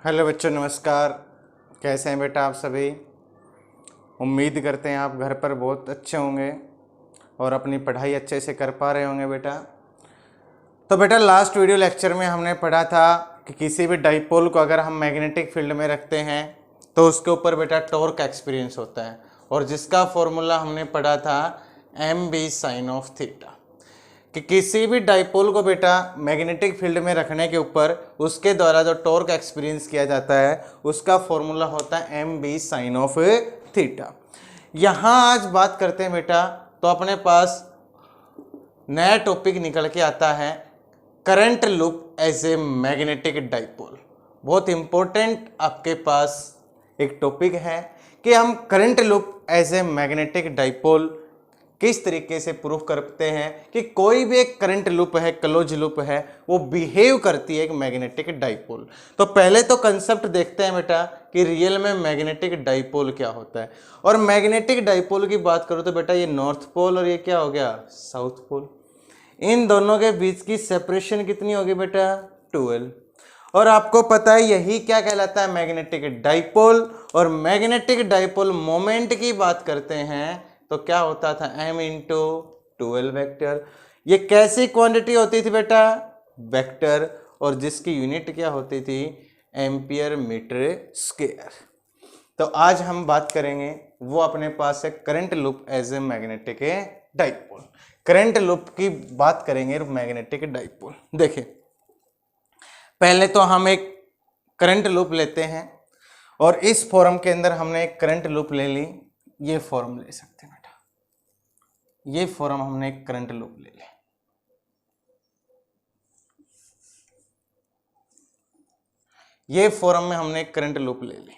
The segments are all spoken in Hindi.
हेलो बच्चों, नमस्कार। कैसे हैं बेटा आप सभी? उम्मीद करते हैं आप घर पर बहुत अच्छे होंगे और अपनी पढ़ाई अच्छे से कर पा रहे होंगे बेटा। तो बेटा लास्ट वीडियो लेक्चर में हमने पढ़ा था कि किसी भी डाइपोल को अगर हम मैग्नेटिक फील्ड में रखते हैं तो उसके ऊपर बेटा टॉर्क एक्सपीरियंस होता है, और जिसका फॉर्मूला हमने पढ़ा था M B sine of theta. कि किसी भी डाइपोल को बेटा मैग्नेटिक फील्ड में रखने के ऊपर उसके द्वारा जो टॉर्क एक्सपीरियंस किया जाता है उसका फॉर्मूला होता है M B sine of theta. यहाँ आज बात करते हैं बेटा, तो अपने पास नया टॉपिक निकल के आता है current loop as a magnetic dipole. बहुत इंपॉर्टेंट आपके पास एक टॉपिक है कि हम current loop as a magnetic dipole किस तरीके से प्रूफ करते हैं कि कोई भी एक करंट लूप है, क्लोज लूप है, वो बिहेव करती है एक मैग्नेटिक डाइपोल। तो पहले तो कंसेप्ट देखते हैं बेटा कि रियल में मैग्नेटिक डाइपोल क्या होता है। और मैग्नेटिक डाइपोल की बात करो तो बेटा ये नॉर्थ पोल और ये क्या हो गया, साउथ पोल, इन दोनों के बीच की सेपरेशन कितनी होगी बेटा, 12। और आपको पता है यही क्या कहलाता है, मैग्नेटिक डाइपोल। और मैग्नेटिक डाइपोल मोमेंट की बात करते हैं तो क्या होता था, m इंटू 12 वेक्टर। ये कैसी क्वांटिटी होती थी बेटा, वेक्टर, और जिसकी यूनिट क्या होती थी, एम्पियर मीटर स्क्वायर। तो आज हम बात करेंगे वो अपने पास है current loop as a magnetic dipole. Current loop की बात करेंगे मैग्नेटिक डाइपोल। देखिए पहले तो हम एक करंट लूप लेते हैं और इस फॉर्म के अंदर हमने एक करंट लूप ले ली। ये फॉर्म ले सकते हैं बेटा, ये फॉर्म हमने एक करंट लूप ले लिया। ये फॉर्म में हमने एक करंट लूप ले ली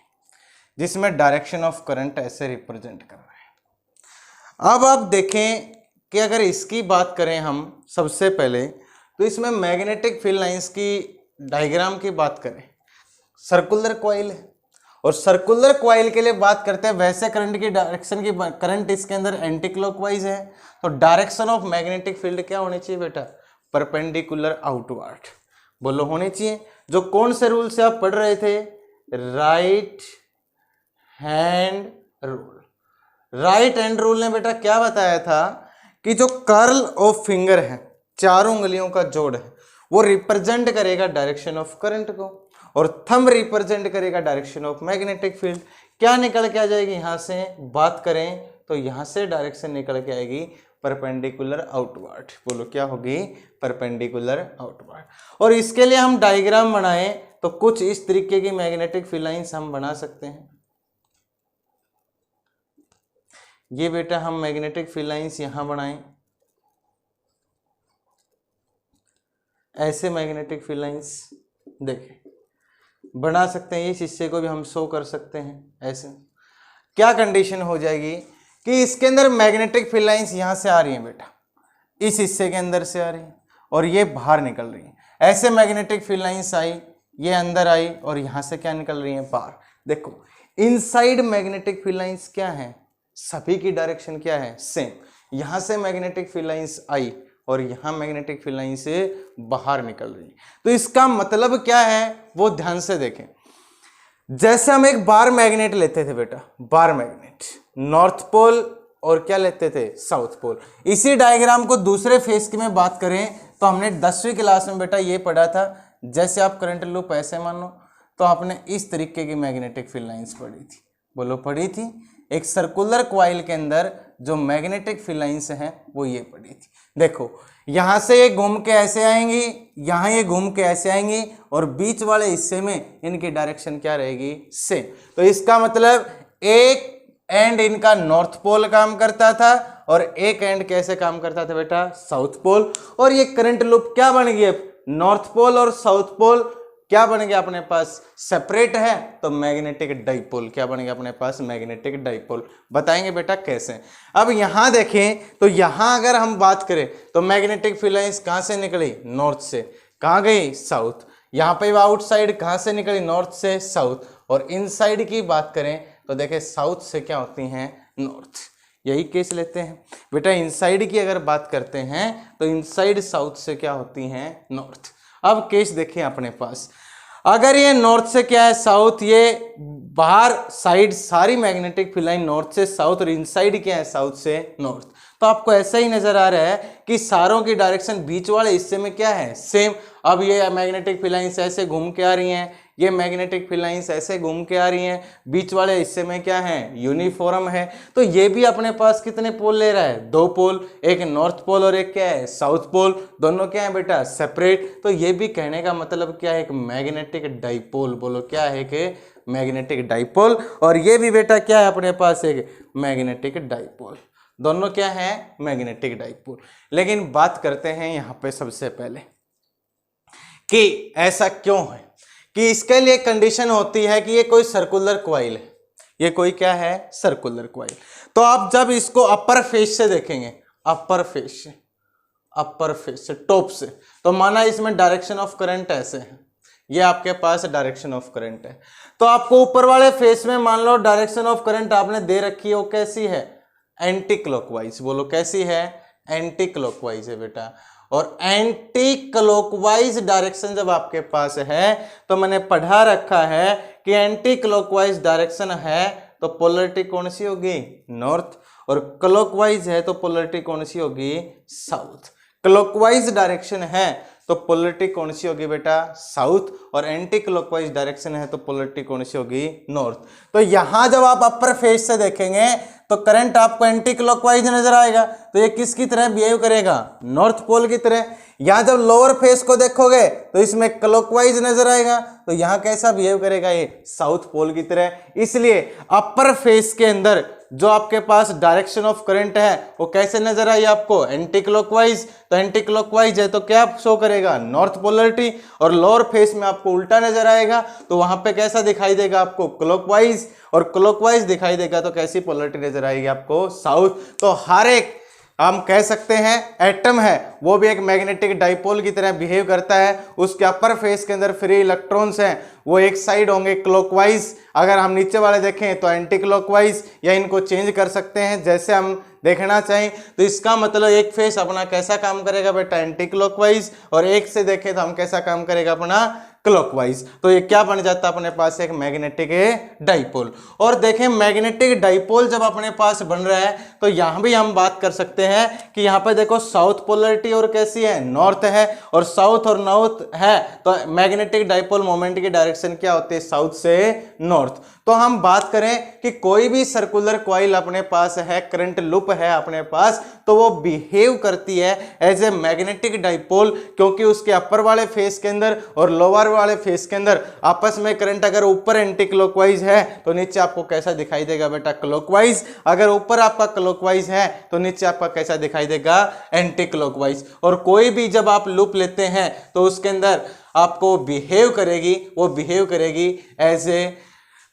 जिसमें डायरेक्शन ऑफ करंट ऐसे रिप्रेजेंट कर रहे हैं। अब आप देखें कि अगर इसकी बात करें हम सबसे पहले, तो इसमें मैग्नेटिक फील्ड लाइंस की डायग्राम की बात करें, सर्कुलर कॉइल है और सर्कुलर कॉइल के लिए बात करते हैं, वैसे करंट की डायरेक्शन की करंट इसके अंदर एंटी क्लॉकवाइज है, तो डायरेक्शन ऑफ मैग्नेटिक फील्ड क्या होनी चाहिए बेटा, परपेंडिकुलर आउटवर्ड। बोलो होनी चाहिए। जो कौन से रूल से आप पढ़ रहे थे, right hand rule. Right hand rule ने बेटा क्या बताया था कि जो कर्ल ऑफ फिंगर है, चारों उंगलियों का जोड़ है, वो रिप्रेजेंट करेगा डायरेक्शन ऑफ करंट को, और थंब रिप्रेजेंट करेगा डायरेक्शन ऑफ मैग्नेटिक फील्ड। क्या निकल के आ जाएगी, यहां से बात करें तो यहां से डायरेक्शन निकल के आएगी परपेंडिकुलर आउटवर्ड। बोलो क्या होगी, परपेंडिकुलर आउटवर्ड। और इसके लिए हम डायग्राम बनाएं तो कुछ इस तरीके की मैग्नेटिक फील्ड लाइंस हम बना सकते हैं। ये बेटा हम मैग्नेटिक फील्ड लाइंस यहां बनाएं, ऐसे मैग्नेटिक फील्ड लाइंस देखें बना सकते हैं। इस हिस्से को भी हम शो कर सकते हैं ऐसे। क्या कंडीशन हो जाएगी कि इसके अंदर मैग्नेटिक फील्ड लाइंस यहां से आ रही हैं बेटा, इस हिस्से के अंदर से आ रही हैं और ये बाहर निकल रही हैं। ऐसे मैग्नेटिक फील्ड लाइंस आई, ये अंदर आई और यहां से क्या निकल रही है, बाहर। देखो इनसाइड मैग्नेटिक फील्ड लाइंस क्या है, सभी की डायरेक्शन क्या है, सेम। यहां से मैग्नेटिक फील्ड लाइंस आई और यहां मैग्नेटिक फील्ड लाइन से बाहर निकल रही है। तो इसका मतलब क्या है वो ध्यान से देखें। जैसे हम एक बार मैग्नेट लेते थे बेटा, बार मैग्नेट, नॉर्थ पोल और क्या लेते थे, साउथ पोल। इसी डायग्राम को दूसरे फेस की में बात करें तो हमने 10वीं क्लास में बेटा ये पढ़ा था, जैसे आप करंट लूप ऐसे मानो तो आपने इस तरीके की मैग्नेटिक फील्ड लाइंस पढ़ी थी। बोलो पढ़ी थी। एक सर्कुलर कॉइल के अंदर जो मैग्नेटिक फील्ड लाइंस हैं वो ये पड़ी थी। देखो यहां से ये घूम के ऐसे आएंगी, यहां ये घूम के ऐसे आएंगी और बीच वाले हिस्से में इनकी डायरेक्शन क्या रहेगी, सेम। तो इसका मतलब एक एंड इनका नॉर्थ पोल काम करता था और एक एंड कैसे काम करता था बेटा, साउथ पोल। और ये करंट लूप क्या बन गई, नॉर्थ पोल और साउथ पोल क्या बन गया अपने पास, सेपरेट है, तो मैग्नेटिक डाइपोल क्या बन गया अपने पास, मैग्नेटिक डाइपोल। बताएंगे बेटा कैसे। अब यहां देखें तो यहां अगर हम बात करें तो मैग्नेटिक फील्ड लाइंस कहां से निकली, नॉर्थ से, कहां गई, साउथ। यहां पे आउटसाइड कहां से निकली, नॉर्थ से साउथ। और इनसाइड की बात करें तो देखें साउथ से क्या होती हैं, नॉर्थ। यही केस लेते हैं बेटा। इनसाइड की अगर बात करते हैं तो इनसाइड साउथ से क्या होती हैं, नॉर्थ। अब केस देखें अपने पास, अगर ये नॉर्थ से क्या है साउथ, ये बाहर साइड सारी मैग्नेटिक फील्ड लाइन नॉर्थ से साउथ और इनसाइड क्या है साउथ से नॉर्थ, तो आपको ऐसा ही नजर आ रहा है कि सारों की डायरेक्शन बीच वाले हिस्से में क्या है सेम। अब ये मैग्नेटिक फील्ड लाइंस ऐसे घूम के आ रही हैं, ये मैग्नेटिक फील्ड लाइंस ऐसे घूम के आ रही हैं, बीच वाले हिस्से में क्या है यूनिफॉर्म है। तो ये भी अपने पास कितने पोल ले रहा है, दो पोल, एक नॉर्थ पोल और एक क्या है साउथ पोल, दोनों क्या है बेटा सेपरेट। तो ये भी कहने का मतलब क्या है, एक मैग्नेटिक डाइपोल। बोलो क्या है कि मैग्नेटिक डाइपोल, और ये भी बेटा क्या है अपने पास एक मैग्नेटिक डाइपोल, दोनों क्या है मैग्नेटिक डाइपोल। लेकिन बात करते हैं यहाँ पे सबसे पहले कि ऐसा क्यों है, कि इसके लिए कंडीशन होती है कि ये कोई सर्कुलर कॉइल है, ये कोई क्या है सर्कुलर कॉइल। तो आप जब इसको अपर फेस से देखेंगे, अपर फेस से, अपर फेस से टॉप से, तो माना इसमें डायरेक्शन ऑफ करंट ऐसे है, ये आपके पास डायरेक्शन ऑफ करंट है। तो आपको ऊपर वाले फेस में मान लो डायरेक्शन ऑफ करंट आपने दे रखी है, वो कैसी है एंटी क्लॉकवाइज। बोलो कैसी है एंटी क्लॉकवाइज है बेटा। और एंटी क्लॉकवाइज डायरेक्शन जब आपके पास है तो मैंने पढ़ा रखा है कि एंटी क्लॉकवाइज डायरेक्शन है तो पोलरिटी कौन सी होगी नॉर्थ, और क्लॉकवाइज है तो पोलरिटी कौन सी होगी साउथ। क्लॉकवाइज डायरेक्शन है तो पोलरिटी कौन सी होगी बेटा साउथ, और एंटी क्लॉकवाइज डायरेक्शन है तो पोलरिटी कौन सी होगी नॉर्थ। तो यहां जब आप अपर फेस से देखेंगे तो करंट आपको एंटी क्लॉकवाइज नजर आएगा, तो ये किसकी तरह बिहेव करेगा नॉर्थ पोल की तरह। यहां जब लोअर फेस को देखोगे तो इसमें क्लॉकवाइज नजर आएगा, तो यहां कैसा बिहेव करेगा ये साउथ पोल की तरह। इसलिए अपर फेस के अंदर जो आपके पास डायरेक्शन ऑफ करंट है वो कैसे नजर आई आपको एंटी क्लॉकवाइज, तो एंटी क्लॉकवाइज है तो क्या शो करेगा नॉर्थ पोलरिटी, और लोअर फेस में आपको उल्टा नजर आएगा तो वहां पे कैसा दिखाई देगा आपको क्लॉकवाइज, और क्लॉकवाइज दिखाई देगा तो कैसी पोलरिटी नजर आएगी आपको साउथ। तो हर एक हम कह सकते हैं एटम है वो भी एक मैग्नेटिक डाइपोल की तरह बिहेव करता है। उसके अपर फेस के अंदर फ्री इलेक्ट्रॉन्स हैं वो एक साइड होंगे क्लॉकवाइज, अगर हम नीचे वाले देखें तो एंटी क्लॉकवाइज, या इनको चेंज कर सकते हैं जैसे हम देखना चाहें। तो इसका मतलब एक फेस अपना कैसा काम करेगा बेटा एंटी क्लॉकवाइज, और एक से देखें तो हम कैसा काम करेगा अपना क्लॉकवाइज। तो ये क्या बन जाता है अपने पास एक मैग्नेटिक डाइपोल। और देखें मैग्नेटिक डाइपोल जब अपने पास बन रहा है तो यहां भी हम बात कर सकते हैं कि यहां पे देखो साउथ पोलरिटी और कैसी है नॉर्थ है, और साउथ और नॉर्थ है तो मैग्नेटिक डाइपोल मोमेंट की डायरेक्शन क्या होती है साउथ से नॉर्थ। तो हम बात करें कि कोई भी सर्कुलर कॉइल अपने पास है, करंट लूप है अपने पास, तो वो बिहेव करती है एज ए मैग्नेटिक डाइपोल, क्योंकि उसके अपर वाले फेस के अंदर और लोअर वाले फेस के अंदर आपस में करंट अगर ऊपर एंटी क्लॉकवाइज है तो नीचे आपको कैसा दिखाई देगा बेटा क्लॉकवाइज, अगर ऊपर आपका क्लॉकवाइज है तो नीचे आपका कैसा दिखाई देगा एंटी क्लॉकवाइज। और कोई भी जब आप लूप लेते हैं तो उसके अंदर आपको बिहेव करेगी एज ए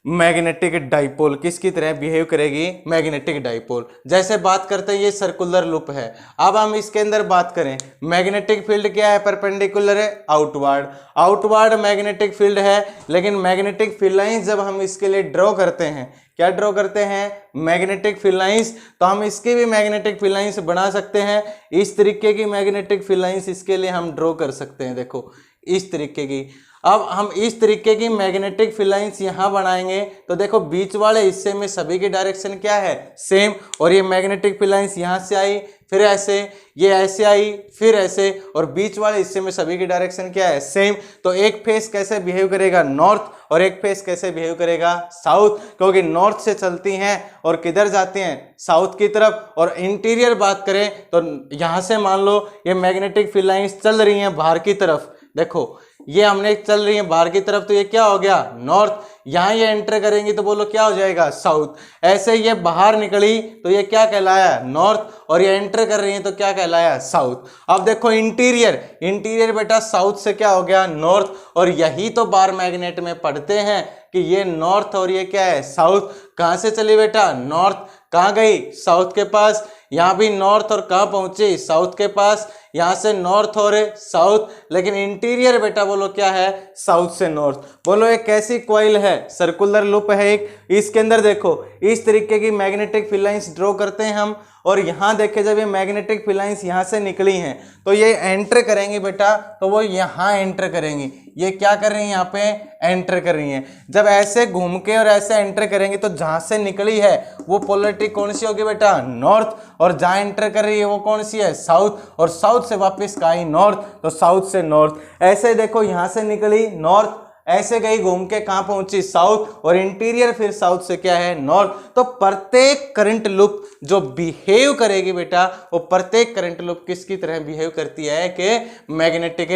मैग्नेटिक डाइपोल, किसकी तरह बिहेव करेगी मैग्नेटिक डाइपोल। जैसे बात करते हैं ये सर्कुलर लूप है, अब हम इसके अंदर बात करें मैग्नेटिक फील्ड क्या है परपेंडिकुलर है आउटवर्ड मैग्नेटिक फील्ड है। लेकिन मैग्नेटिक फील्ड लाइंस जब हम इसके लिए ड्रॉ करते हैं, क्या ड्रॉ करते हैं मैग्नेटिक फील्ड लाइंस, तो हम इसकी भी मैग्नेटिक फील्ड लाइंस बना सकते हैं। इस तरीके की मैग्नेटिक फील्ड लाइंस इसके लिए हम ड्रॉ कर सकते हैं, देखो इस तरीके की। अब हम इस तरीके की मैग्नेटिक फील्ड लाइंस यहां बनाएंगे तो देखो बीच वाले हिस्से में सभी की डायरेक्शन क्या है सेम, और ये मैग्नेटिक फील्ड लाइंस यहां से आई फिर ऐसे, ये ऐसे आई फिर ऐसे, और बीच वाले हिस्से में सभी की डायरेक्शन क्या है सेम। तो एक फेस कैसे बिहेव करेगा नॉर्थ और एक फेस कैसे बिहेव करेगा साउथ, क्योंकि नॉर्थ से चलती हैं और किधर जाती हैं साउथ की तरफ। और इंटीरियर बात करें तो यहां से मान लो ये मैग्नेटिक फील्ड लाइंस चल रही हैं बाहर की तरफ, देखो ये हमने चल रही है बाहर की तरफ तो ये क्या हो गया नॉर्थ, यहां ये एंटर करेंगी तो बोलो क्या हो जाएगा साउथ। ऐसे ये बाहर निकली तो ये क्या कहलाया नॉर्थ, और ये एंटर कर रही है तो क्या कहलाया साउथ। अब देखो इंटीरियर बेटा साउथ से क्या हो गया नॉर्थ, और यही तो बार मैग्नेट में पढ़ते हैं कि ये नॉर्थ और ये क्या है साउथ। कहां से चली बेटा नॉर्थ, कहां गई साउथ के पास, यहां भी नॉर्थ और कहां पहुंची साउथ के पास, यहां से नॉर्थ और साउथ। लेकिन इंटीरियर बेटा बोलो क्या है साउथ से नॉर्थ। बोलो एक कैसी कॉइल है सर्कुलर लूप है एक, इसके अंदर देखो इस तरीके की मैग्नेटिक फील्ड लाइंस ड्रॉ करते हैं हम, और यहाँ देखे जब ये मैग्नेटिक फील्ड लाइंस यहाँ से निकली हैं तो ये एंटर करेंगी बेटा, तो वो यहाँ एंटर करेंगी। ये क्या कर रही हैं, यहाँ पे एंटर कर रही हैं। जब ऐसे घूम के और ऐसे एंटर करेंगी तो जहाँ से निकली है वो पोलरिटी कौन सी होगी बेटा, नॉर्थ, और जहाँ एंटर कर रही है वो कौन सी है, साउथ, और साउथ से वापस कहाँ आई, नॉर्थ, तो साउथ से नॉर्थ। ऐसे देखो यहाँ से निकली नॉर्थ, ऐसे गई घूम के कहां पहुंची, साउथ, और इंटीरियर फिर साउथ से क्या है, नॉर्थ। तो प्रत्येक करंट लूप जो बिहेव करेगी बेटा, वो प्रत्येक करंट लूप किसकी तरह बिहेव करती है कि मैग्नेटिक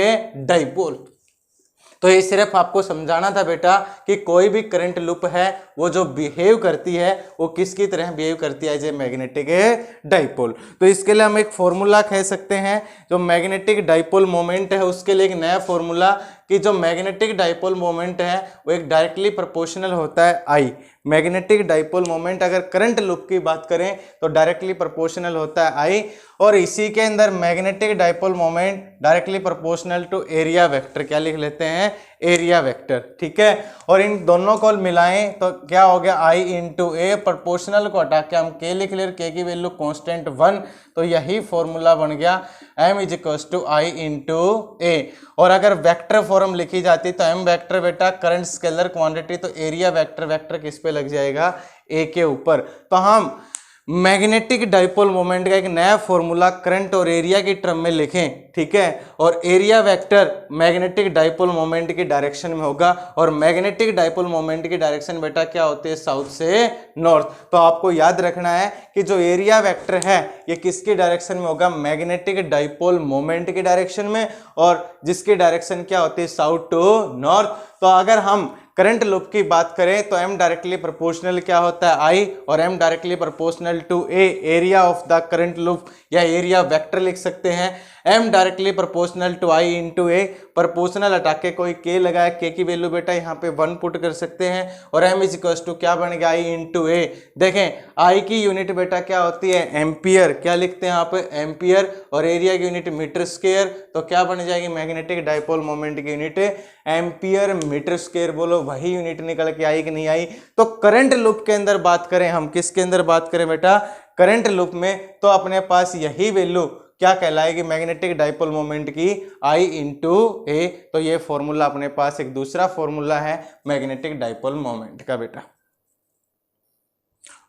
डाइपोल। तो ये सिर्फ आपको समझाना था बेटा कि कोई भी करंट लूप है वो जो बिहेव करती है वो किसकी तरह बिहेव करती है, जो मैग्नेटिक डाइपोल। तो इसके लिए हम एक फॉर्मूला कह सकते हैं, जो मैग्नेटिक डाइपोल मोमेंट है उसके लिए एक नया फॉर्मूला, कि जो मैग्नेटिक डाइपोल मोमेंट है वो एक डायरेक्टली प्रोपोर्शनल होता है आई। मैग्नेटिक डाइपोल मोमेंट अगर करंट लूप की बात करें तो डायरेक्टली प्रोपोर्शनल होता है आई, और इसी के अंदर magnetic dipole moment directly proportional to area vector, क्या लिख लेते हैं, एरिया वेक्टर, ठीक है। और इन दोनों को मिलाएं तो क्या हो गया, आई इंटू ए, प्रोपोर्शनल को हटा के हम के लिख ले, के की वैल्यू कांस्टेंट 1, तो यही फॉर्मूला बन गया m is equals to I into A. और अगर वेक्टर फॉर्म लिखी जाती तो m वेक्टर बेटा करंट स्केलर क्वांटिटी, तो एरिया वेक्टर, वेक्टर किस पे लग जाएगा, ए के ऊपर। तो हम मैग्नेटिक डाइपोल मोमेंट का एक नया फॉर्मूला करंट और एरिया की टर्म में लिखें, ठीक है। और area vector magnetic dipole moment की डायरेक्शन में होगा, और मैग्नेटिक डाइपोल मोमेंट की डायरेक्शन बेटा क्या होती है, साउथ से नॉर्थ। तो आपको याद रखना है कि जो एरिया वेक्टर है ये किसकी डायरेक्शन में होगा, मैग्नेटिक डाइपोल मोमेंट की डायरेक्शन में, और जिसकी डायरेक्शन क्या होती है, साउथ टू नॉर्थ। तो अगर हम करंट लूप की बात करें तो m डायरेक्टली प्रोपोर्शनल क्या होता है, I, और m directly proportional to a, area of the current loop, या एरिया वेक्टर लिख सकते हैं। m directly proportional to I into A, proportional हटा के कोई k लगाया, k की वैल्यू बेटा यहाँ पे 1 पुट कर सकते हैं, और m इज इक्वल टू क्या बन गया, I इंटू ए। देखें I की यूनिट बेटा क्या होती है, एम्पियर, क्या लिखते हैं यहाँ पे, एम्पियर, और एरिया की यूनिट मीटर स्क्वायर, तो क्या बन जाएगी, मैग्नेटिक डाइपोल मोमेंट की यूनिट एम्पियर मीटर स्क्वायर। बोलो वही यूनिट निकल के आई कि नहीं आई। तो करंट लूप के अंदर बात करें, हम किसके अंदर बात करें बेटा, करंट लूप में, तो अपने पास यही वैल्यू क्या कहलाएगी, मैग्नेटिक डाइपोल मोमेंट की I इंटू ए। तो ये फॉर्मूला अपने पास एक दूसरा फॉर्मूला है मैग्नेटिक डाइपोल मोमेंट का बेटा।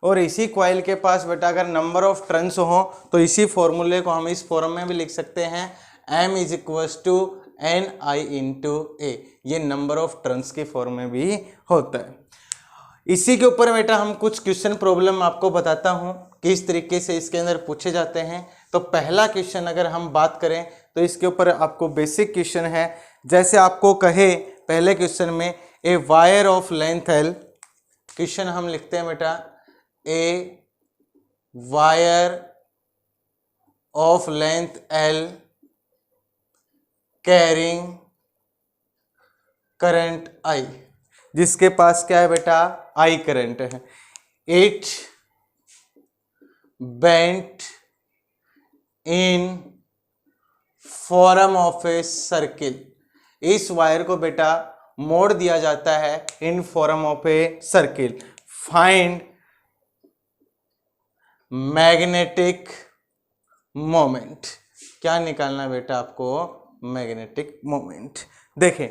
और इसी कॉइल के पास बेटा अगर नंबर ऑफ टर्न्स हो तो इसी फॉर्मूले को हम इस फॉर्म में भी लिख सकते हैं, m is equals to N I into A. ये नंबर ऑफ टर्न्स के फॉर्म में भी होता है। इसी के ऊपर बेटा हम कुछ क्वेश्चन प्रॉब्लम आपको बताता हूँ किस तरीके से इसके अंदर पूछे जाते हैं। तो पहला क्वेश्चन अगर हम बात करें तो इसके ऊपर आपको बेसिक क्वेश्चन है, जैसे आपको कहे पहले क्वेश्चन में a wire of length L, question हम लिखते हैं बेटा a wire of length L carrying current I, जिसके पास क्या है बेटा, I करंट है। It bent in form of a circle, इस वायर को बेटा मोड़ दिया जाता है in form of a circle. Find magnetic moment, क्या निकालना बेटा आपको, मैग्नेटिक मोमेंट। देखें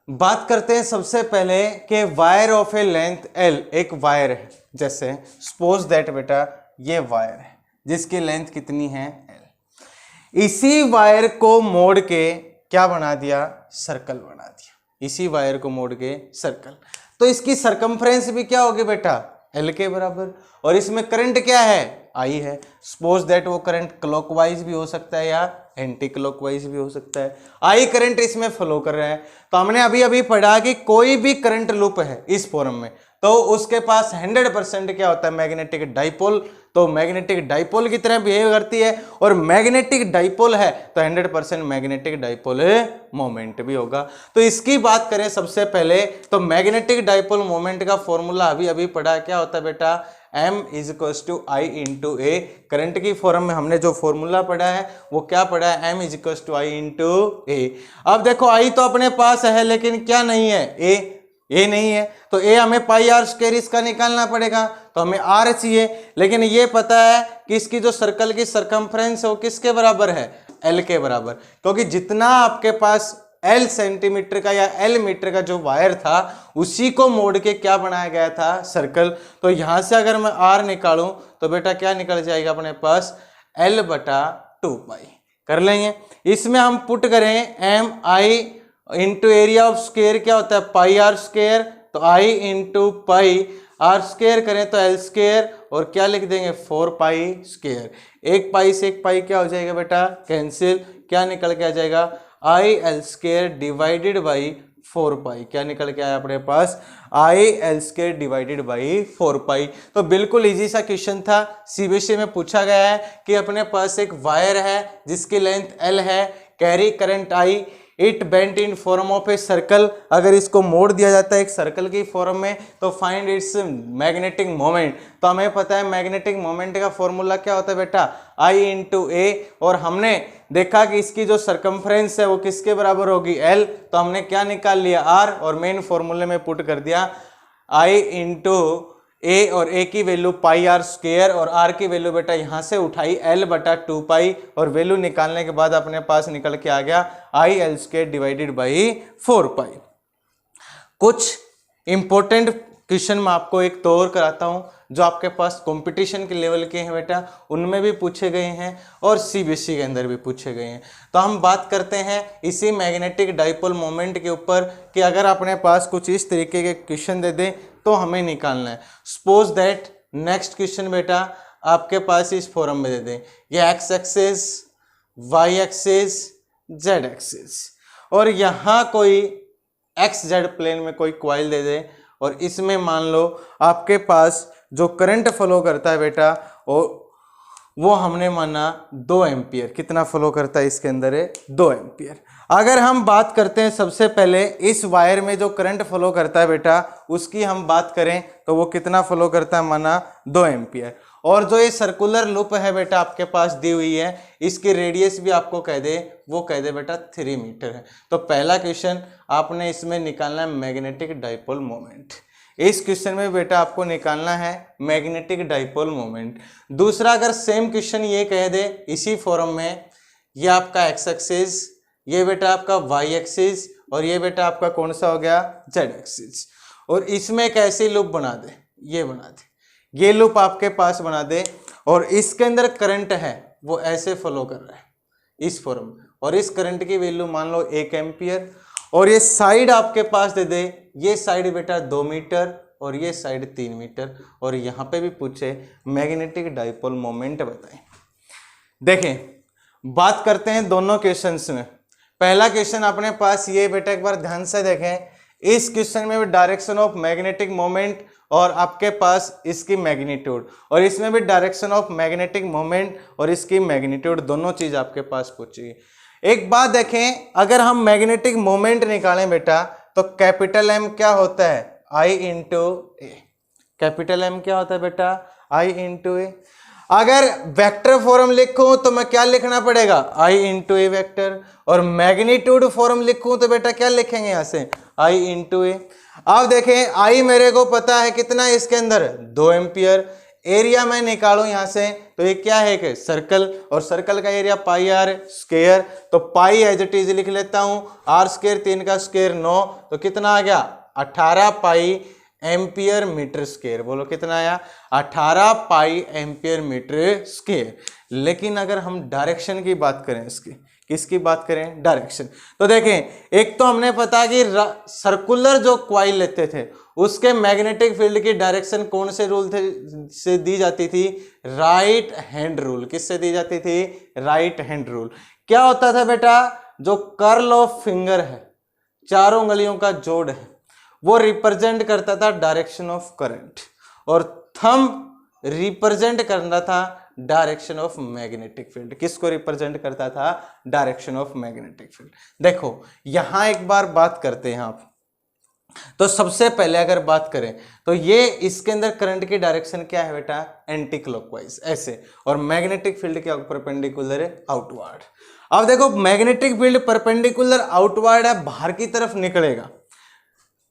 बात करते हैं सबसे पहले कि wire of A length L, एक वायर है, जैसे सपोज दैट बेटा ये वायर है जिसकी लेंथ कितनी है एल। इसी वायर को मोड़ के क्या बना दिया, सर्कल बना दिया, इसी वायर को मोड़ के सर्कल। तो इसकी सरकमफ्रेंस भी क्या होगी बेटा, एल के बराबर, और इसमें करंट क्या है, आई है। सपोज दैट वो करंट क्लॉकवाइज भी हो सकता है या एंटी क्लॉकवाइज भी हो सकता है, आई करंट इसमें फ्लो कर रहा है। तो हमने अभी अभी पढ़ा कि कोई भी करंट लूप है इस फॉर्म में तो उसके पास 100% क्या होता है, मैग्नेटिक डाइपोल। तो मैग्नेटिक डाइपोल की तरह बिहेव करती है, और मैग्नेटिक डाइपोल है तो 100% मैग्नेटिक डाइपोल मोमेंट भी होगा। तो इसकी बात करें सबसे पहले तो मैग्नेटिक डाइपोल मोमेंट का फॉर्मूला अभी अभी पढ़ा, क्या होता है बेटा, m is equals to I into A. Current की फॉर्म में हमने जो फॉर्मूला पढ़ा है वो क्या पढ़ा है, m is equals to I into A. अब देखो आई तो अपने पास है लेकिन क्या नहीं है, ए, ए नहीं है, तो ए हमें पाई आर स्क्वायर इसका निकालना पड़ेगा, तो हमें आर चाहिए। लेकिन ये पता है कि इसकी जो सर्कल की सरकमफ्रेंस है वो किसके बराबर है, एल के बराबर, क्योंकि जितना आपके पास एल सेंटीमीटर का या एल मीटर का जो वायर था उसी को मोड़ के क्या बनाया गया था, सर्कल। तो यहां से अगर मैं आर निकालूं तो बेटा क्या निकल जाएगा अपने पास, एल बटा 2 पाई। कर लेंगे, इसमें हम पुट करें M I into area of square क्या होता है, पाई आर स्क्वायर, तो I into pi R square करें तो एल स्क्वायर, और क्या लिख देंगे 4 पाई स्क्वायर। एक पाई से एक पाई क्या हो जाएगा बेटा, कैंसिल, क्या निकल के आ जाएगा, I L square divided by 4 pi, क्या निकल के आया अपने पास, I L square divided by 4 pi. तो बिल्कुल इजी सा क्वेश्चन था, सीबीएसई में पूछा गया है कि अपने पास एक वायर है जिसकी लेंथ एल है, carry current I, it bent in form of a circle, अगर इसको मोड़ दिया जाता है एक सर्कल की फॉर्म में तो फाइंड इट्स मैग्नेटिक मोमेंट। तो हमें पता है मैग्नेटिक मोमेंट का फॉर्मूला क्या होता है बेटा, आई इंटू ए, और हमने देखा कि इसकी जो सरकमफ्रेंस है वो किसके बराबर होगी, एल, तो हमने क्या निकाल लिया, आर, और मेन फॉर्मूले में पुट कर दिया आई इंटू ए, और ए की वैल्यू पाई आर स्क्वायर, और आर की वैल्यू बेटा यहां से उठाई एल बटा 2 पाई, और वैल्यू निकालने के बाद अपने पास निकल के आ गया आई एल स्क्वायर डिवाइडेड बाई 4 पाई। कुछ इंपॉर्टेंट क्वेश्चन मैं आपको एक तो और कराता हूं जो आपके पास कंपटीशन के लेवल के हैं बेटा, उनमें भी पूछे गए हैं और सीबीएसई के अंदर भी पूछे गए हैं। तो हम बात करते हैं इसी मैग्नेटिक डाइपोल मोमेंट के ऊपर कि अगर अपने पास कुछ इस तरीके के क्वेश्चन दे दे तो हमें निकालना है। सपोज दैट नेक्स्ट क्वेश्चन बेटा आपके पास इस फॉर्म में दे दें, ये X axis, Y axis, Z axis, और यहाँ कोई एक्स जेड प्लेन में कोई कॉइल दे दे, और इसमें मान लो आपके पास जो करंट फ्लो करता है बेटा वो हमने माना 2 एम्पियर, कितना फ्लो करता है इसके अंदर है 2 एम्पियर। अगर हम बात करते हैं सबसे पहले इस वायर में जो करंट फ्लो करता है बेटा उसकी हम बात करें तो वो कितना फ्लो करता है, माना 2 एम्पियर। और जो ये सर्कुलर लूप है बेटा आपके पास दी हुई है, इसकी रेडियस भी आपको कह दे, वो कह दे बेटा 3 मीटर है। तो पहला क्वेश्चन आपने इसमें निकालना है मैग्नेटिक डाइपोल मोमेंट। इस क्वेश्चन में बेटा आपको निकालना है मैग्नेटिक डाइपोल मोमेंट। दूसरा अगर सेम क्वेश्चन ये कह दे इसी फॉर्म में, ये आपका एक्स एक्सिस, ये बेटा आपका वाई एक्सिस, और ये बेटा आपका कौन सा हो गया, जेड एक्सिस, और इसमें एक ऐसी लूप बना दे, ये बना दे, ये लूप आपके पास बना दे, और इसके अंदर करंट है वो ऐसे फ्लो कर रहा है इस फॉर्म में, और इस करंट की वैल्यू मान लो 1 एम्पियर, और ये साइड आपके पास दे दे, ये साइड बेटा 2 मीटर और ये साइड 3 मीटर, और यहाँ पे भी पूछे मैग्नेटिक डाइपोल मोमेंट बताएं। देखें बात करते हैं दोनों क्वेश्चंस में। पहला क्वेश्चन अपने पास ये बेटा एक बार ध्यान से देखें, इस क्वेश्चन में भी डायरेक्शन ऑफ मैग्नेटिक मोमेंट और आपके पास इसकी मैग्नीट्यूड, और इसमें भी डायरेक्शन ऑफ मैग्नेटिक मोमेंट और इसकी मैग्नीट्यूड, दोनों चीज आपके पास पूछी है। एक बात देखें, अगर हम मैग्नेटिक मोमेंट निकालें बेटा तो कैपिटल एम क्या होता है, आई इंटू ए। कैपिटल एम क्या होता है बेटा, आई इंटू ए। अगर वेक्टर फॉर्म लिखूं तो मैं क्या लिखना पड़ेगा, आई इंटू ए वेक्टर, और मैग्नीट्यूड फॉर्म लिखूं तो बेटा क्या लिखेंगे यहां से, आई इंटू ए। अब देखें आई मेरे को पता है कितना है इसके अंदर 2 एम्पियर, एरिया मैं निकालूं यहां से तो ये क्या है कि सर्कल, और सर्कल का एरिया पाई आर स्क्वायर, तो पाई एज इट इज लिख लेता हूं, आर स्क्वायर 3 का स्क्वायर 9, तो कितना आ गया 18 पाई एम्पियर मीटर स्क्वायर। बोलो कितना आया, 18 पाई एम्पियर मीटर स्क्वायर। लेकिन अगर हम डायरेक्शन की बात करें, इसकी किसकी बात करें, डायरेक्शन, तो देखें एक तो हमने पता कि सर्कुलर जो क्वाइल लेते थे उसके मैग्नेटिक फील्ड की डायरेक्शन कौन से रूल से दी जाती थी, राइट हैंड रूल। किससे दी जाती थी, राइट हैंड रूल। क्या होता था बेटा, जो कर्ल ऑफ फिंगर है, चारों उंगलियों का जोड़ है, वो रिप्रेजेंट करता था डायरेक्शन ऑफ करंट, और थंब रिप्रेजेंट करना था डायरेक्शन ऑफ मैग्नेटिक फील्ड। किसको रिप्रेजेंट करता था, डायरेक्शन ऑफ मैग्नेटिक फील्ड। देखो यहां एक बार बात करते हैं आप, तो सबसे पहले अगर बात करें तो ये इसके अंदर करंट की डायरेक्शन क्या है बेटा, एंटी क्लॉकवाइज ऐसे, और मैग्नेटिक फील्ड क्या परपेंडिकुलर है, आउटवर्ड। अब देखो मैग्नेटिक फील्ड परपेंडिकुलर आउटवर्ड है, बाहर की तरफ निकलेगा,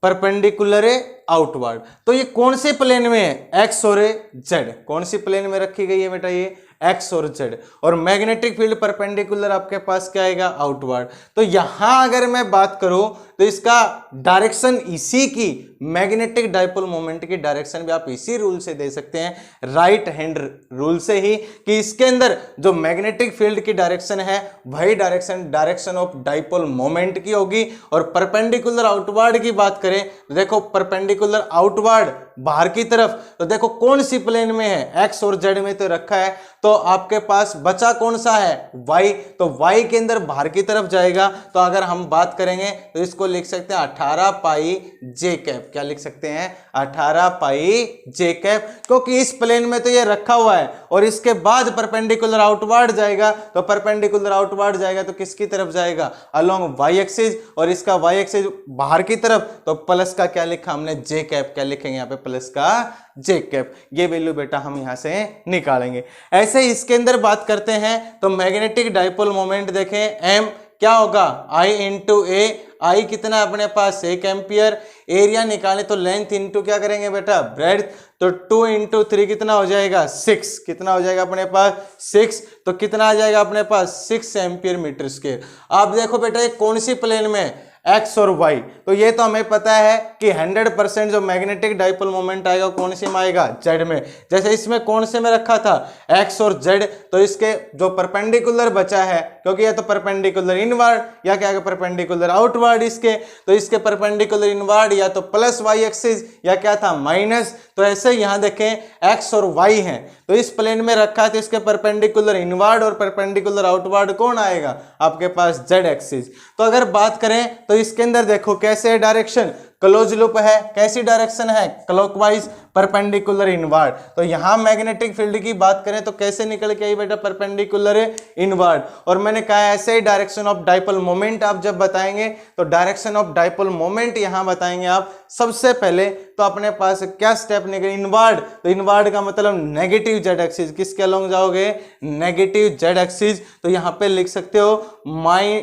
परपेंडिकुलर आउटवर्ड। तो ये कौन से प्लेन में है, एक्स और जेड। कौन सी प्लेन में रखी गई है बेटा, ये एक्स और जेड। और मैग्नेटिक फील्ड परपेंडिकुलर आपके पास क्या आएगा, आउटवर्ड। तो यहां अगर मैं बात करूं तो इसका डायरेक्शन इसी की मैग्नेटिक डाइपोल मोमेंट की डायरेक्शन भी आप इसी रूल से दे सकते हैं, राइट हैंड रूल से ही, कि इसके अंदर जो मैग्नेटिक फील्ड की डायरेक्शन है वही डायरेक्शन ऑफ डाइपोल मोमेंट की होगी। और परपेंडिकुलर आउटवर्ड की बात करें तो देखो परपेंडिकुलर आउटवर्ड बाहर की तरफ, तो देखो कौन सी प्लेन में है, एक्स और जेड में तो रखा है, तो आपके पास बचा कौन सा है, वाई। तो वाई के अंदर बाहर की तरफ जाएगा। तो अगर हम बात करेंगे तो इसको लिख सकते हैं 18 पाई जे कैप। क्या लिख सकते हैं, 18 पाई जे कैप, क्योंकि इस प्लेन में तो ये रखा हुआ है और इसके बाद परपेंडिकुलर आउटवर्ड जाएगा। तो परपेंडिकुलर आउटवर्ड जाएगा तो किसकी तरफ जाएगा, अलोंग वाई एक्सिस, और इसका वाई एक्सिस बाहर की तरफ, तो प्लस का क्या लिखा हमने, जे कैप। क्या लिखेंगे यहाँ पे, प्लस का जे कैप। ये वैल्यू बेटा हम यहां से निकालेंगे। ऐसे इसके अंदर बात करते हैं तो मैग्नेटिक डाइपोल मोमेंट देखें, एम क्या होगा, आई इंटू ए। आई कितना है अपने पास, 1 एम्पियर। एरिया निकालें तो लेंथ इंटू क्या करेंगे बेटा, ब्रेड्थ। तो 2 इंटू 3 कितना हो जाएगा, 6। कितना हो जाएगा अपने पास, 6। तो कितना आ जाएगा अपने पास, 6 एम्पियर मीटर स्क्वायर। आप देखो बेटा ये कौन सी प्लेन में, एक्स और वाई। तो ये तो हमें पता है कि 100% जो मैग्नेटिक डाइपोल मोमेंट आएगा कौन सी में आएगा, जेड में। जैसे इसमें कौन से में रखा था, एक्स और जेड, तो इसके जो परपेंडिकुलर बचा है, क्योंकि ये तो परपेंडिकुलर इनवर्ड या क्या परपेंडिकुलर आउटवर्ड इसके, तो इसके परपेंडिकुलर इनवर्ड या तो प्लस वाई एक्सिस या क्या था, माइनस। तो ऐसे यहां देखें एक्स और वाई हैं, तो इस प्लेन में रखा है तो इसके परपेंडिकुलर इनवर्ड और परपेंडिकुलर आउटवर्ड कौन आएगा, आपके पास जेड एक्सिस। तो अगर बात करें तो इसके अंदर देखो कैसे है डायरेक्शन, क्लोज लूप है, कैसी डायरेक्शन है, क्लॉकवाइज, परपेंडिकुलर इनवर्ड। तो यहां मैग्नेटिक फील्ड की बात करें तो कैसे निकल के आई बेटा, परपेंडिकुलर इनवर्ड। और मैंने कहा ऐसे ही डायरेक्शन ऑफ डाइपोल मोमेंट आप जब बताएंगे तो डायरेक्शन ऑफ डाइपोल मोमेंट यहां बताएंगे आप सबसे पहले तो अपने पास क्या स्टेप निकले, इनवर्ड। तो इनवर्ड का मतलब नेगेटिव जेड एक्सिस, किसके अलोंग जाओगे, नेगेटिव जेड एक्सिस। तो यहां पे लिख सकते हो माई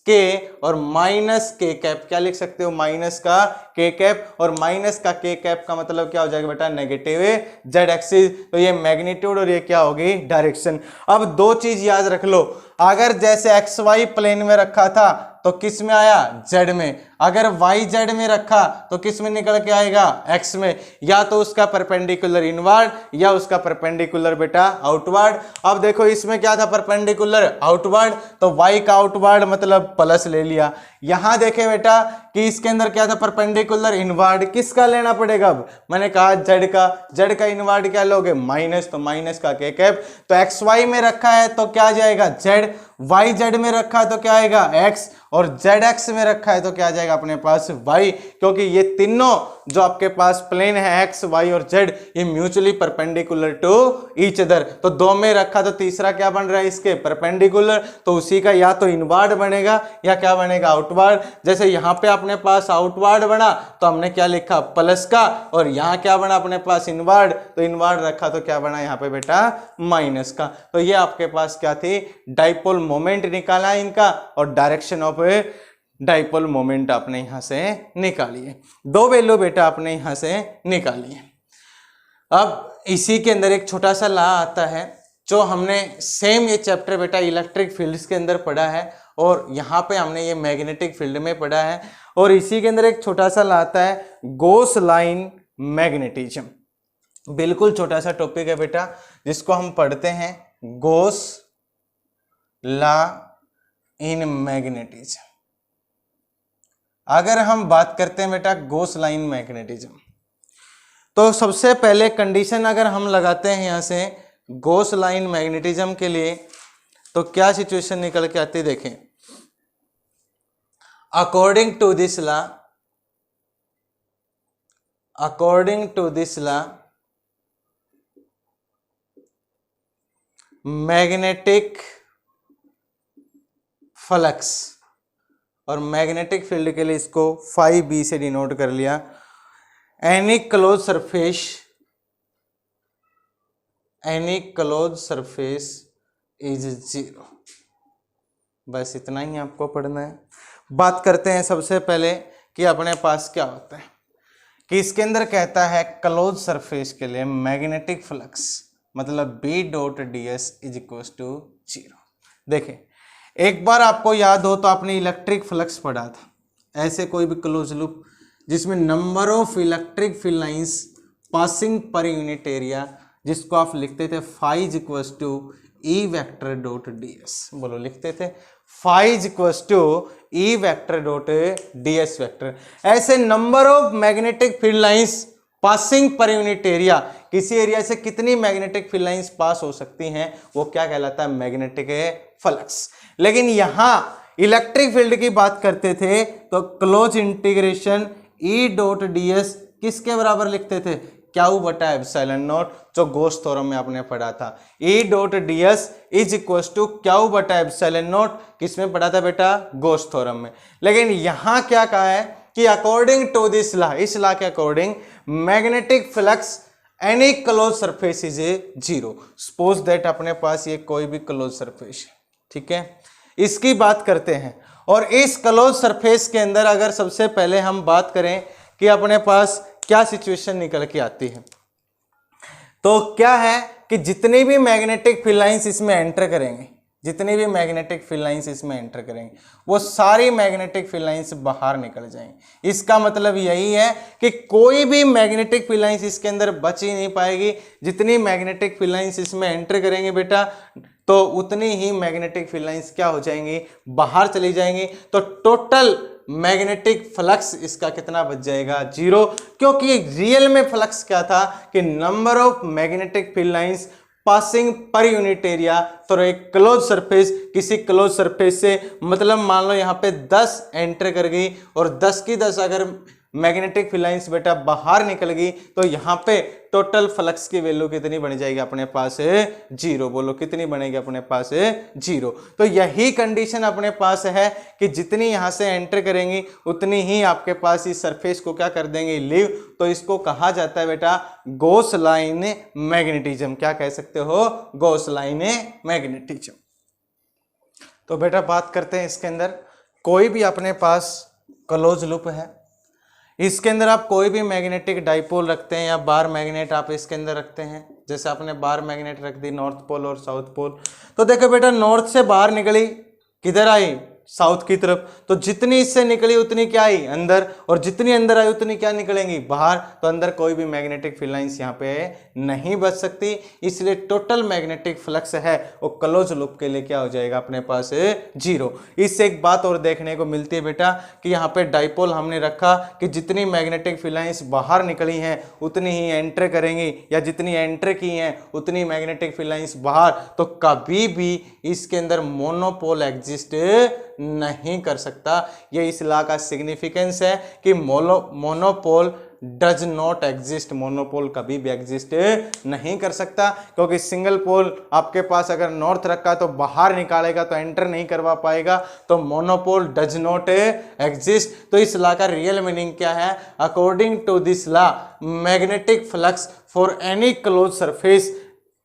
के और माइनस के कैप। क्या लिख सकते हो, माइनस का के कैप, और माइनस का के कैप का मतलब क्या हो जाएगा बेटा, नेगेटिव जेड एक्सिस। तो ये मैग्नीट्यूड और ये क्या होगी, डायरेक्शन। अब दो चीज याद रख लो, अगर जैसे एक्स वाई प्लेन में रखा था तो किस में आया, जेड में। अगर वाई जेड में रखा तो किस में निकल के आएगा, एक्स में। या तो उसका परपेंडिकुलर इनवर्ड या उसका परपेंडिकुलर बेटा आउटवर्ड। अब देखो इसमें क्या था, परपेंडिकुलर आउटवर्ड, तो वाई का आउटवर्ड मतलब प्लस ले लिया। यहां देखे बेटा कि इसके अंदर क्या था, परपेंडिकुलर इनवर्ड, किसका लेना पड़ेगा। अब मैंने कहा जेड का, जेड का इनवर्ड क्या लोगे, माइनस, तो माइनस का के कैप। तो एक्स वाई में रखा है तो क्या जाएगा, जेड। वाई जेड में रखा है तो क्या आएगा, एक्स। और जेड एक्स में रखा है तो क्या जाएगा अपने पास, वाई। क्योंकि ये तीनों जो आपके पास प्लेन है एक्स वाई और जेड, ये mutually perpendicular to each other. तो दो में रखा तो तीसरा क्या बन रहा है इसके, परपेंडिकुलर। तो उसी का या तो इनवर्ड बनेगा या क्या बनेगा, आउटवर्ड। जैसे यहाँ पे अपने पास आउटवर्ड बना तो हमने क्या लिखा, प्लस का, और यहाँ क्या बना अपने पास, इनवर्ड। तो इनवर्ड रखा तो क्या बना यहाँ पे बेटा, माइनस का। तो ये आपके पास क्या थी, डाइपोल मोमेंट निकाला इनका, और डायरेक्शन ऑफ डाइपोल मोमेंट आपने यहां से निकालिए। दो वैल्यू बेटा आपने यहां से निकालिए। अब इसी के अंदर एक छोटा सा ला आता है जो हमने सेम ये चैप्टर बेटा इलेक्ट्रिक फील्ड्स के अंदर पढ़ा है, और यहाँ पे हमने ये मैग्नेटिक फील्ड में पढ़ा है। और इसी के अंदर एक छोटा सा ला आता है गॉस लाइन मैग्नेटिज्म। बिल्कुल छोटा सा टॉपिक है बेटा जिसको हम पढ़ते हैं, गॉस लॉ इन मैग्नेटिज्म। अगर हम बात करते हैं बेटा गॉस लाइन मैग्नेटिज्म, तो सबसे पहले कंडीशन अगर हम लगाते हैं यहां से गॉस लाइन मैग्नेटिज्म के लिए, तो क्या सिचुएशन निकल के आती है, देखें। According to this law magnetic flux, और मैग्नेटिक फील्ड के लिए इसको 5b से डिनोट कर लिया, एनी क्लोज सरफेस इज 0। बस इतना ही आपको पढ़ना है। बात करते हैं सबसे पहले कि अपने पास क्या होता है कि इसके अंदर कहता है क्लोज सरफेस के लिए मैग्नेटिक फ्लक्स मतलब B dot ds is equal to 0। देखिए एक बार आपको याद हो तो आपने इलेक्ट्रिक फ्लक्स पढ़ा था। ऐसे कोई भी क्लोज लूप जिसमें number of electric field lines passing per unit area, जिसको आप लिखते थे phi is equal to E vector dot ds। बोलो लिखते थे phi is equal to E vector dot ds vector. ऐसे number of magnetic field lines passing per unit area, किसी एरिया से कितनी मैग्नेटिक फील्ड लाइंस पास हो सकती हैं वो क्या कहलाता है, मैग्नेटिक फ्लक्स। लेकिन यहां इलेक्ट्रिक फील्ड की बात करते थे तो close integration E dot ds किसके बराबर लिखते थे, क्यू बटा एप्सिलॉन नॉट, जो गॉस थ्योरम में आपने पढ़ा था। E dot ds is equal to Q बटा एप्सिलॉन नॉट, किसमें पढ़ा था बेटा, गॉस थ्योरम में। लेकिन यहां क्या कहा है कि अकॉर्डिंग टू दिस लॉ, इस लॉ के according magnetic flux any close surface is a 0। Suppose that अपने पास ये कोई भी क्लोज सरफेस है, ठीक है, इसकी बात करते हैं। और इस क्लोज सरफेस के अंदर अगर सबसे पहले हम बात करें कि अपने पास क्या सिचुएशन निकल के आती है, तो क्या है कि जितनी भी मैग्नेटिक फील्ड लाइंस इसमें एंटर करेंगे, जितनी भी मैग्नेटिक फील्ड लाइंस इसमें एंटर करेंगे वो सारी मैग्नेटिक फील्ड लाइंस बाहर निकल जाएंगी। इसका मतलब यही है कि कोई भी मैग्नेटिक फील्ड लाइंस इसके अंदर बच ही नहीं पाएगी। जितनी मैग्नेटिक फील्ड लाइंस इसमें एंटर करेंगे बेटा तो उतनी ही मैग्नेटिक फील्ड लाइंस क्या हो जाएंगी, बाहर चली जाएंगी। तो टोटल मैग्नेटिक फ्लक्स इसका कितना बच जाएगा, 0। क्योंकि रियल में फ्लक्स क्या था कि number of magnetic field lines passing per unit area. तो एक क्लोज सरफेस, किसी क्लोज सरफेस से मतलब मान लो यहाँ पे 10 एंटर कर गई और 10 की 10 अगर मैग्नेटिक फील्ड लाइंस बेटा बाहर निकल गई तो यहाँ पे टोटल फ्लक्स की वैल्यू कितनी बन जाएगी अपने पास, 0। बोलो कितनी बनेगी अपने पास, 0। तो यही कंडीशन अपने पास है कि जितनी यहाँ से एंटर करेंगी उतनी ही आपके पास इस सरफेस को क्या कर देंगे, लीव। तो इसको कहा जाता है बेटा गॉस लाइन मैग्नेटिज्म। क्या कह सकते हो, गॉस लाइन मैग्नेटिज्म। तो बेटा बात करते हैं इसके अंदर कोई भी अपने पास क्लोज लूप है, इसके अंदर आप कोई भी मैग्नेटिक डाइपोल रखते हैं या बार मैग्नेट आप इसके अंदर रखते हैं। जैसे आपने बार मैग्नेट रख दी नॉर्थ पोल और साउथ पोल, तो देखो बेटा नॉर्थ से बाहर निकली, किधर आई, साउथ की तरफ। तो जितनी इससे निकली उतनी क्या आई, अंदर, और जितनी अंदर आई उतनी क्या निकलेंगी, बाहर। तो अंदर कोई भी मैग्नेटिक फील्ड लाइंस यहाँ पे नहीं बच सकती। इसलिए टोटल मैग्नेटिक फ्लक्स है वो क्लोज लूप के लिए क्या हो जाएगा अपने पास, 0। इससे एक बात और देखने को मिलती है बेटा कि यहाँ पे डाइपोल हमने रखा कि जितनी मैग्नेटिक फील्ड लाइंस बाहर निकली हैं उतनी ही एंटर करेंगी, या जितनी एंटर की हैं उतनी मैग्नेटिक फील्ड लाइंस बाहर। तो कभी भी इसके अंदर मोनोपोल एग्जिस्ट नहीं कर सकता। ये इस लॉ का सिग्निफिकेंस है कि monopole does not exist. Monopole कभी भी एग्जिस्ट नहीं कर सकता, क्योंकि सिंगल पोल आपके पास अगर नॉर्थ रखा तो बाहर निकालेगा तो एंटर नहीं करवा पाएगा। तो मोनोपोल डज नॉट एग्जिस्ट। तो इस लॉ का रियल मीनिंग क्या है, according to this law magnetic flux for any close surface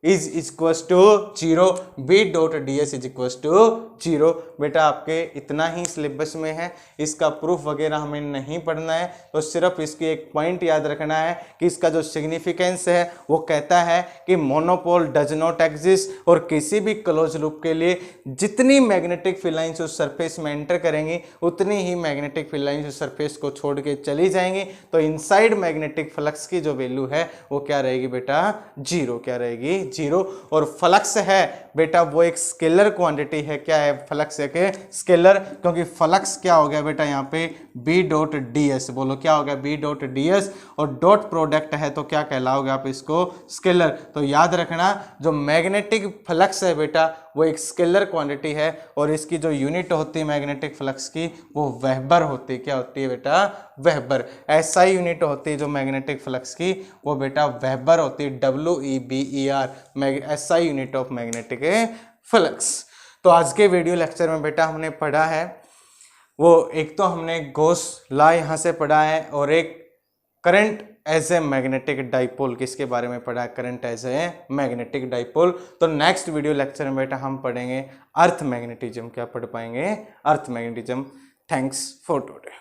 is equal to 0, B dot ds is equal to 0। बेटा आपके इतना ही सिलेबस में है, इसका प्रूफ वगैरह हमें नहीं पढ़ना है। तो सिर्फ इसकी एक पॉइंट याद रखना है कि इसका जो सिग्निफिकेंस है वो कहता है कि मोनोपोल डज नॉट एग्जिस्ट, और किसी भी क्लोज लूप के लिए जितनी मैग्नेटिक फील्ड लाइंस उस सरफेस में एंटर करेंगी उतनी ही मैग्नेटिक फील्ड लाइंस उस सरफेस को छोड़ के चली जाएंगी। तो इनसाइड मैग्नेटिक फ्लक्स की जो वैल्यू है वो क्या रहेगी बेटा, 0। क्या रहेगी, 0। और फ्लक्स है बेटा वो एक स्केलर क्वांटिटी है। क्या है, फ्लक्स एक स्केलर, क्योंकि फ्लक्स क्या हो गया बेटा यहाँ पे B डॉट ds। बोलो क्या हो गया, B डॉट ds, और डॉट प्रोडक्ट है तो क्या कहलाओगे आप इसको, स्केलर। तो याद रखना जो मैग्नेटिक फ्लक्स है बेटा वो एक स्केलर क्वांटिटी है, और इसकी जो यूनिट होती है मैग्नेटिक फ्लक्स की वो वेबर होती है। क्या होती है बेटा, वेबर। ऐसा ही यूनिट होती है जो मैग्नेटिक फ्लक्स की वो बेटा वेबर होती है, WEBER, ऐसा ही यूनिट ऑफ मैग्नेटिक फ्लक्स। तो आज के वीडियो लेक्चर में बेटा हमने पढ़ा है वो एक तो हमने गॉस लॉ यहाँ से पढ़ा है, और एक current as a magnetic dipole, किसके बारे में पढ़ा है, current as a magnetic dipole. तो नेक्स्ट वीडियो लेक्चर में बेटा हम पढ़ेंगे अर्थ मैग्नेटिज्म। क्या पढ़ पाएंगे, earth magnetism. Thanks for today.